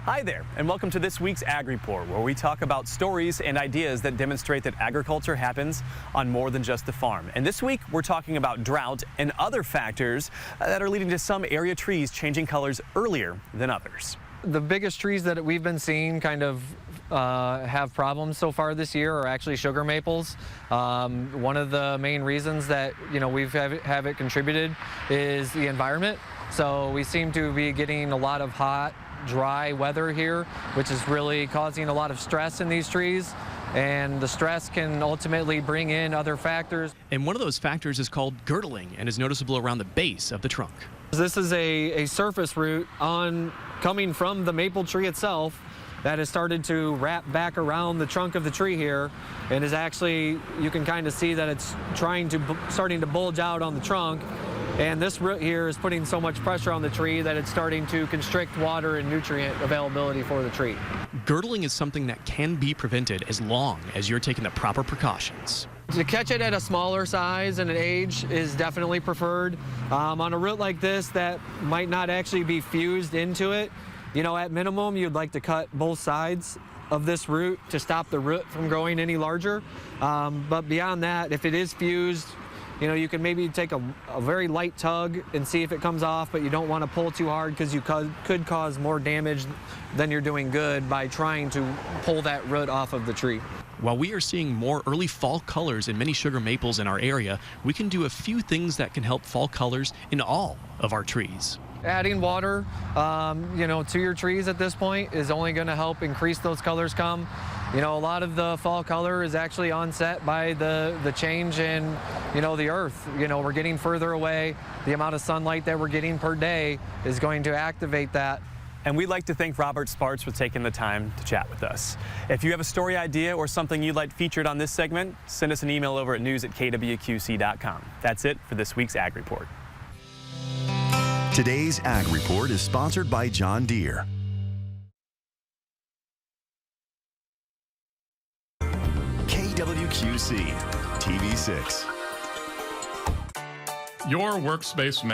Hi there, and welcome to this week's Ag Report, where we talk about stories and ideas that demonstrate that agriculture happens on more than just the farm. And this week, we're talking about drought and other factors that are leading to some area trees changing colors earlier than others. The biggest trees that we've been seeing kind of have problems so far this year are actually sugar maples. One of the main reasons that we've have it contributed is the environment. So we seem to be getting a lot of hot, dry weather here, which is really causing a lot of stress in these trees. And the stress can ultimately bring in other factors. And one of those factors is called girdling and is noticeable around the base of the trunk. This is a surface root coming from the maple tree itself that has started to wrap back around the trunk of the tree here, and is actually, you can kind of see that it's starting to bulge out on the trunk. And this root here is putting so much pressure on the tree that it's starting to constrict water and nutrient availability for the tree. Girdling is something that can be prevented as long as you're taking the proper precautions. To catch it at a smaller size and an age is definitely preferred. On a root like this that might not actually be fused into it, at minimum you'd like to cut both sides of this root to stop the root from growing any larger. But beyond that, if it is fused, you can maybe take a very light tug and see if it comes off, but you don't want to pull too hard because you could cause more damage than you're doing good by trying to pull that root off of the tree. While we are seeing more early fall colors in many sugar maples in our area, we can do a few things that can help fall colors in all of our trees. Adding water, to your trees at this point is only going to help increase those colors come. A lot of the fall color is actually onset by the change in, the earth. We're getting further away. The amount of sunlight that we're getting per day is going to activate that. And we'd like to thank Robert Spartz for taking the time to chat with us. If you have a story idea or something you'd like featured on this segment, send us an email over at news@kwqc.com. That's it for this week's Ag Report. Today's Ag Report is sponsored by John Deere. KWQC TV 6. Your workspace